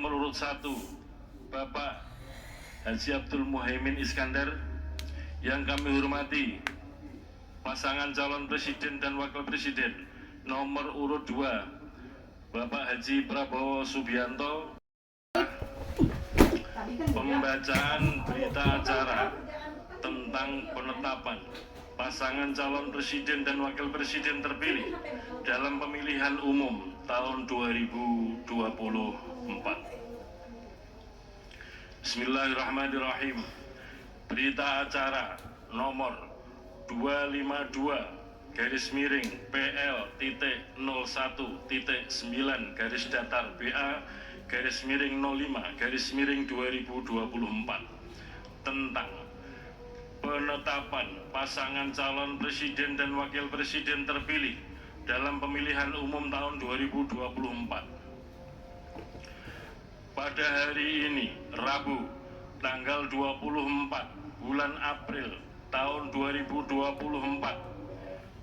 Nomor urut 1, Bapak Haji Abdul Muhaimin Iskandar. Yang kami hormati pasangan calon presiden dan wakil presiden. Nomor urut 2, Bapak Haji Prabowo Subianto. Pembacaan berita acara tentang penetapan pasangan calon presiden dan wakil presiden terpilih dalam pemilihan umum tahun 2024. Bismillahirrahmanirrahim. Berita acara nomor 252-PL.01-BA-05-2024 tentang penetapan pasangan calon presiden dan wakil presiden terpilih dalam pemilihan umum tahun 2024. Pada hari ini, Rabu, tanggal 24 bulan April tahun 2024,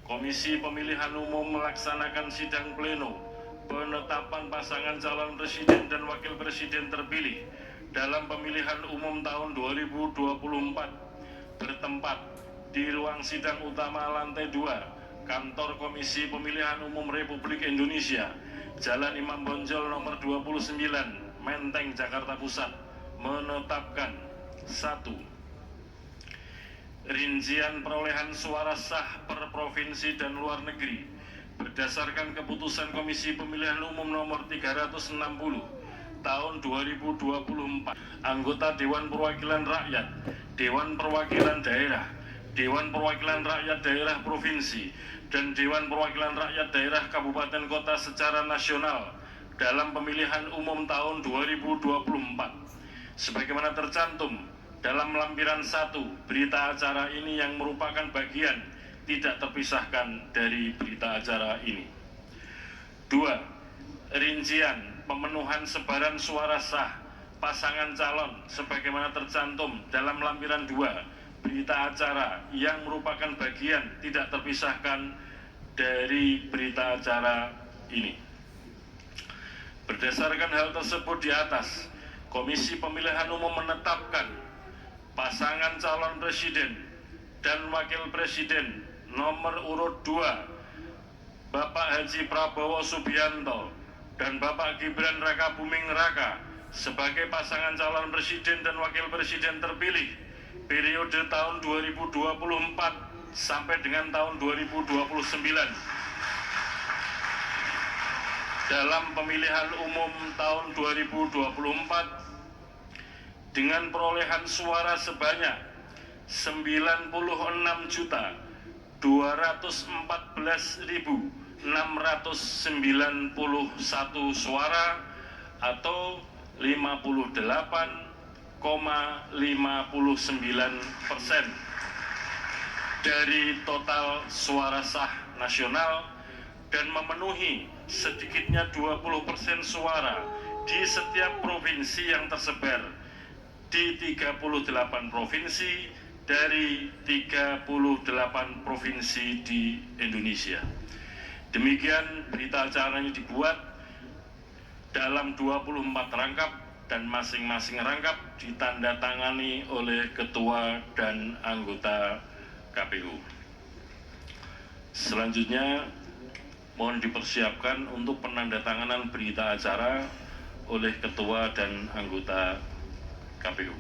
Komisi Pemilihan Umum melaksanakan sidang pleno penetapan pasangan calon presiden dan wakil presiden terpilih dalam pemilihan umum tahun 2024 bertempat di ruang sidang utama lantai 2 Kantor Komisi Pemilihan Umum Republik Indonesia, Jalan Imam Bonjol nomor 29, Menteng, Jakarta Pusat, menetapkan 1. Rincian perolehan suara sah per provinsi dan luar negeri berdasarkan keputusan Komisi Pemilihan Umum nomor 360 tahun 2024. Anggota Dewan Perwakilan Rakyat, Dewan Perwakilan Daerah, Dewan Perwakilan Rakyat Daerah Provinsi, dan Dewan Perwakilan Rakyat Daerah Kabupaten Kota secara nasional dalam pemilihan umum tahun 2024 sebagaimana tercantum dalam lampiran 1 berita acara ini yang merupakan bagian tidak terpisahkan dari berita acara ini. 2. Rincian pemenuhan sebaran suara sah pasangan calon sebagaimana tercantum dalam lampiran 2 berita acara yang merupakan bagian tidak terpisahkan dari berita acara ini. Berdasarkan hal tersebut di atas, Komisi Pemilihan Umum menetapkan pasangan calon presiden dan wakil presiden nomor urut 2 Bapak Haji Prabowo Subianto dan Bapak Gibran Rakabuming Raka sebagai pasangan calon presiden dan wakil presiden terpilih periode tahun 2024 sampai dengan tahun 2029 dalam pemilihan umum tahun 2024 dengan perolehan suara sebanyak 96.214.691 suara atau 58,59% dari total suara sah nasional dan memenuhi sedikitnya 20% suara di setiap provinsi yang tersebar di 38 provinsi dari 38 provinsi di Indonesia. Demikian berita acara ini dibuat dalam 24 rangkap dan masing-masing rangkap ditandatangani oleh ketua dan anggota KPU. Selanjutnya mohon dipersiapkan untuk penandatanganan berita acara oleh ketua dan anggota KPU.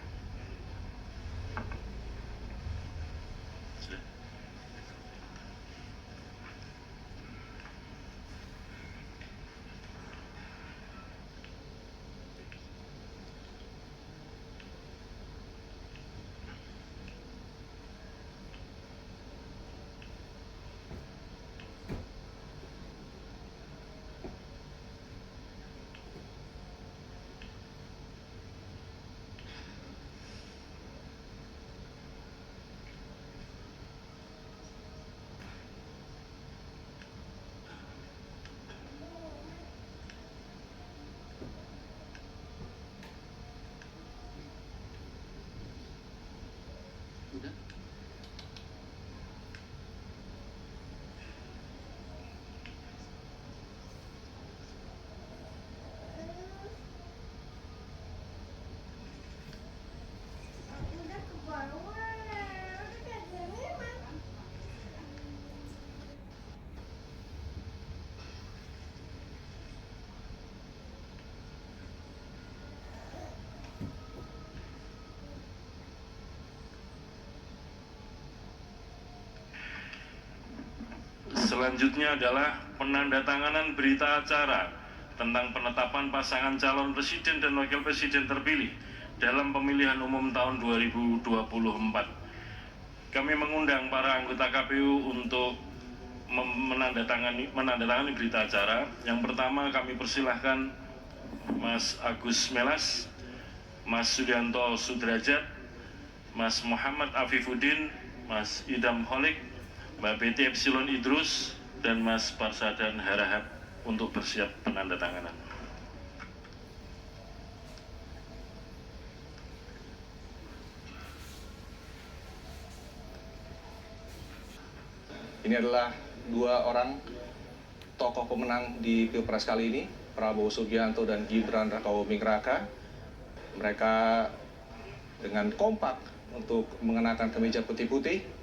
Selanjutnya adalah penandatanganan berita acara tentang penetapan pasangan calon presiden dan wakil presiden terpilih dalam pemilihan umum tahun 2024. Kami mengundang para anggota KPU untuk menandatangani berita acara. Yang pertama kami persilahkan Mas Agus Melas, Mas Sudianto Sudrajat, Mas Muhammad Afifuddin, Mas Idam Holik, Mbak Betty Epsilon Idrus, dan Mas Parsadan Harahap untuk bersiap penandatanganan. Ini adalah dua orang tokoh pemenang di Pilpres kali ini, Prabowo Subianto dan Gibran Rakabuming Raka. Mereka dengan kompak untuk mengenakan kemeja putih-putih.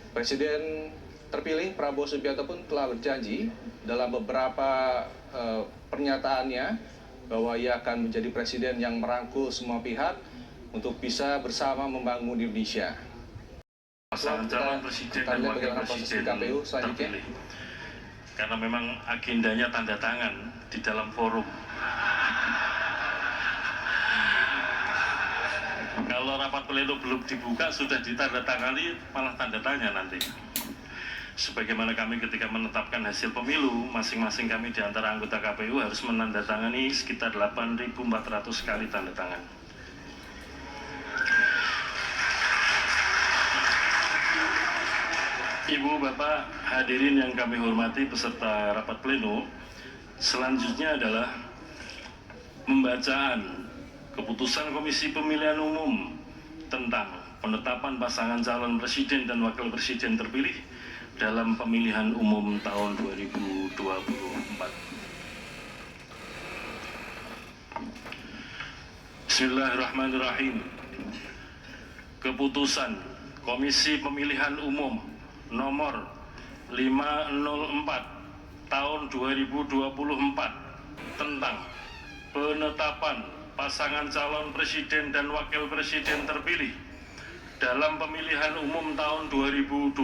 Presiden terpilih Prabowo Subianto pun telah berjanji dalam beberapa pernyataannya bahwa ia akan menjadi presiden yang merangkul semua pihak untuk bisa bersama membangun Indonesia. Pasangan calon presiden dan wakil presiden terpilih, karena memang agendanya tanda tangan di dalam forum. Kalau rapat pleno belum dibuka sudah ditandatangani, malah tanda tanya nanti. Sebagaimana kami ketika menetapkan hasil pemilu, masing-masing kami di antara anggota KPU harus menandatangani sekitar 8.400 kali tanda tangan. Ibu, Bapak, hadirin yang kami hormati peserta rapat pleno, selanjutnya adalah pembacaan keputusan Komisi Pemilihan Umum tentang penetapan pasangan calon presiden dan wakil presiden terpilih dalam pemilihan umum tahun 2024. Bismillahirrahmanirrahim. Keputusan Komisi Pemilihan Umum nomor 504 tahun 2024 tentang penetapan pasangan calon presiden dan wakil presiden terpilih dalam pemilihan umum tahun 2024.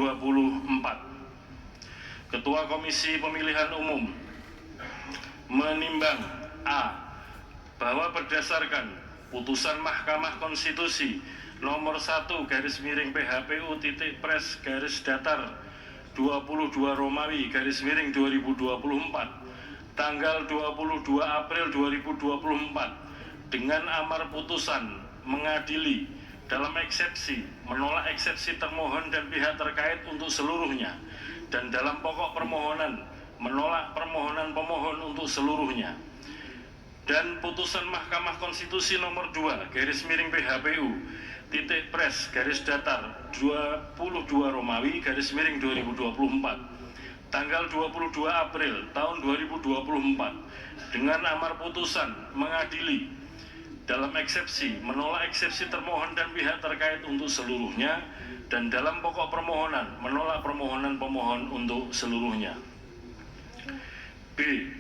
Ketua Komisi Pemilihan Umum menimbang A. Bahwa berdasarkan putusan Mahkamah Konstitusi nomor 1/Pres/Datar 22 Romawi/2024 tanggal 22 April 2024 dengan amar putusan mengadili dalam eksepsi, menolak eksepsi termohon dan pihak terkait untuk seluruhnya, dan dalam pokok permohonan menolak permohonan pemohon untuk seluruhnya. Dan putusan Mahkamah Konstitusi nomor 2/Pres/Datar 22 Romawi/2024 tanggal 22 April tahun 2024 dengan amar putusan mengadili dalam eksepsi, menolak eksepsi termohon dan pihak terkait untuk seluruhnya, dan dalam pokok permohonan menolak permohonan pemohon untuk seluruhnya. B.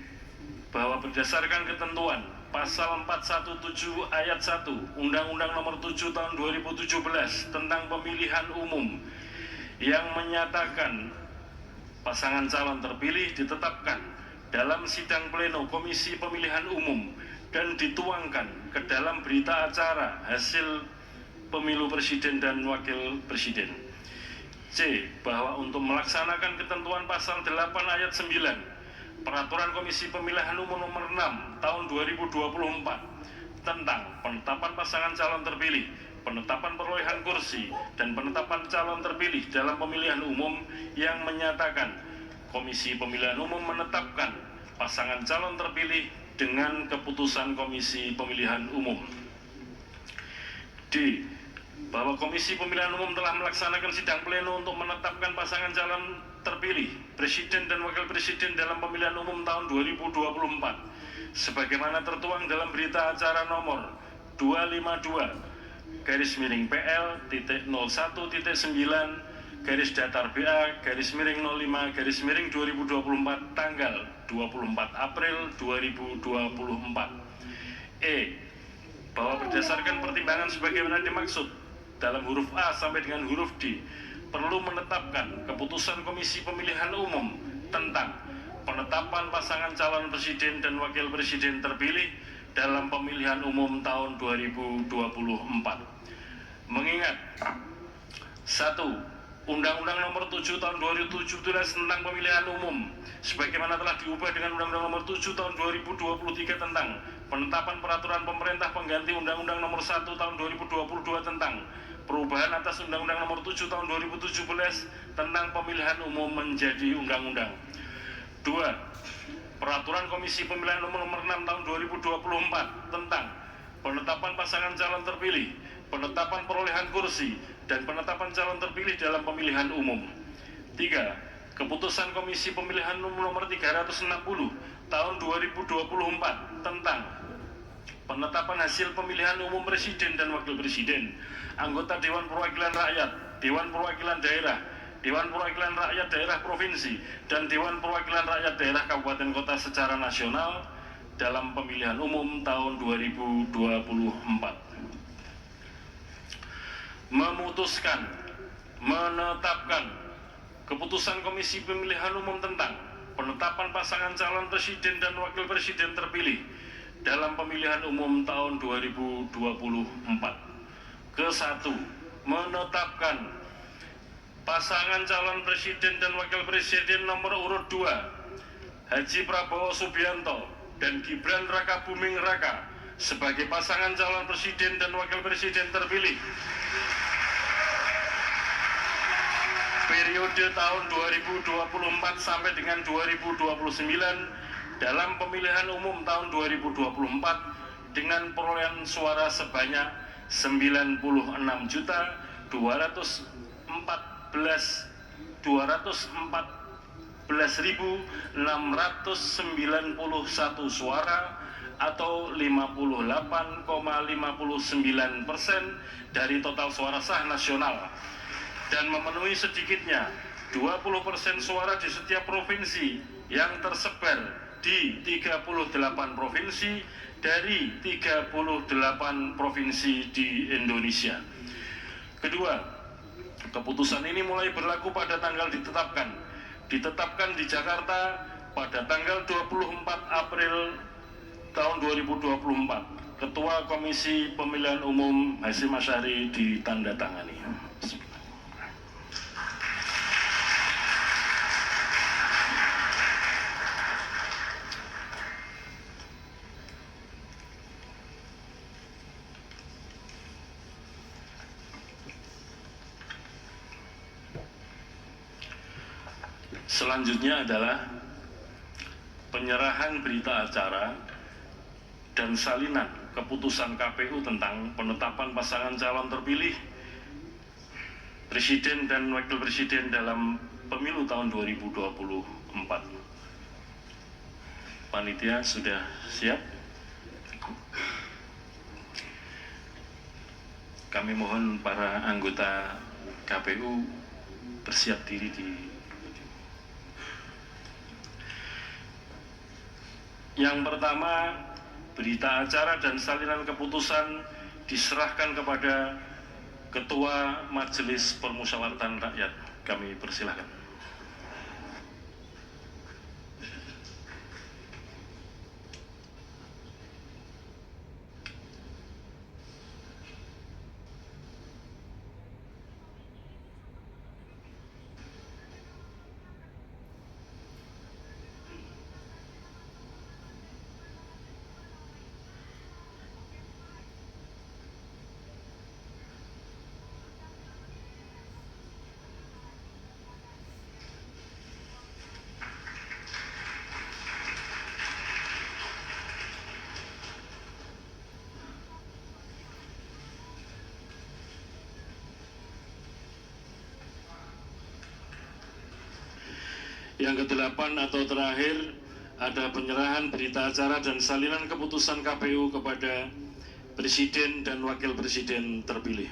Bahwa berdasarkan ketentuan Pasal 417 Ayat 1 Undang-Undang Nomor 7 Tahun 2017 tentang Pemilihan Umum yang menyatakan pasangan calon terpilih ditetapkan dalam sidang pleno Komisi Pemilihan Umum dan dituangkan ke dalam berita acara hasil pemilu presiden dan wakil presiden. C. Bahwa untuk melaksanakan ketentuan pasal 8 ayat 9 Peraturan Komisi Pemilihan Umum nomor 6 tahun 2024 tentang penetapan pasangan calon terpilih, penetapan perolehan kursi, dan penetapan calon terpilih dalam pemilihan umum yang menyatakan Komisi Pemilihan Umum menetapkan pasangan calon terpilih dengan keputusan Komisi Pemilihan Umum. D. Bahwa Komisi Pemilihan Umum telah melaksanakan sidang pleno untuk menetapkan pasangan calon terpilih presiden dan wakil presiden dalam pemilihan umum tahun 2024 sebagaimana tertuang dalam berita acara nomor 252/9/Datar BA/05/2024 tanggal 24 April 2024. E. Bahwa berdasarkan pertimbangan sebagaimana dimaksud dalam huruf A sampai dengan huruf D, perlu menetapkan keputusan Komisi Pemilihan Umum tentang penetapan pasangan calon presiden dan wakil presiden terpilih dalam pemilihan umum tahun 2024. Mengingat 1. Undang-Undang Nomor 7 Tahun 2017 tentang Pemilihan Umum sebagaimana telah diubah dengan Undang-Undang Nomor 7 Tahun 2023 tentang penetapan peraturan pemerintah pengganti Undang-Undang Nomor 1 Tahun 2022 tentang perubahan atas Undang-Undang Nomor 7 Tahun 2017 tentang Pemilihan Umum menjadi undang-undang. 2. Peraturan Komisi Pemilihan Umum Nomor 6 Tahun 2024 tentang penetapan pasangan calon terpilih, penetapan perolehan kursi, dan penetapan calon terpilih dalam pemilihan umum. 3. Keputusan Komisi Pemilihan Umum Nomor 360 Tahun 2024 tentang penetapan hasil pemilihan umum presiden dan wakil presiden, anggota Dewan Perwakilan Rakyat, Dewan Perwakilan Daerah, Dewan Perwakilan Rakyat Daerah Provinsi, dan Dewan Perwakilan Rakyat Daerah Kabupaten Kota secara nasional dalam pemilihan umum tahun 2024. Memutuskan, menetapkan keputusan Komisi Pemilihan Umum tentang penetapan pasangan calon presiden dan wakil presiden terpilih dalam pemilihan umum tahun 2024. Ke-1, menetapkan pasangan calon presiden dan wakil presiden nomor urut 2 Haji Prabowo Subianto dan Gibran Rakabuming Raka sebagai pasangan calon presiden dan wakil presiden terpilih periode tahun 2024 sampai dengan 2029 dalam pemilihan umum tahun 2024 dengan perolehan suara sebanyak 96.214.691 suara atau 58,59% dari total suara sah nasional dan memenuhi sedikitnya 20% suara di setiap provinsi yang tersebar di 38 provinsi dari 38 provinsi di Indonesia. Kedua, keputusan ini mulai berlaku pada tanggal ditetapkan di Jakarta pada tanggal 24 April tahun 2024. Ketua Komisi Pemilihan Umum Hasyim Asyari ditandatangani. Selanjutnya adalah penyerahan berita acara dan salinan keputusan KPU tentang penetapan pasangan calon terpilih presiden dan wakil presiden dalam pemilu tahun 2024. Panitia sudah siap? Kami mohon para anggota KPU bersiap diri di. Yang pertama, berita acara dan salinan keputusan diserahkan kepada Ketua Majelis Permusyawaratan Rakyat. Kami persilahkan. Yang ke-8 atau terakhir ada penyerahan berita acara dan salinan keputusan KPU kepada Presiden dan Wakil Presiden terpilih.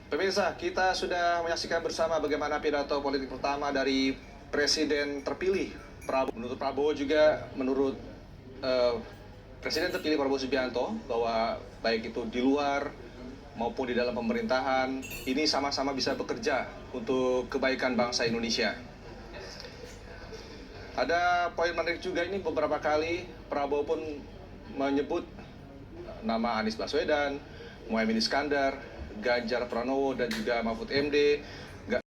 Pemirsa, kita sudah menyaksikan bersama bagaimana pidato politik pertama dari Presiden terpilih Prabowo. Menurut Prabowo juga menurut Presiden terpilih Prabowo Subianto bahwa baik itu di luar maupun di dalam pemerintahan ini sama-sama bisa bekerja untuk kebaikan bangsa Indonesia. Ada poin menarik juga ini, beberapa kali Prabowo pun menyebut nama Anies Baswedan, Muhaimin Iskandar, Ganjar Pranowo dan juga Mahfud MD.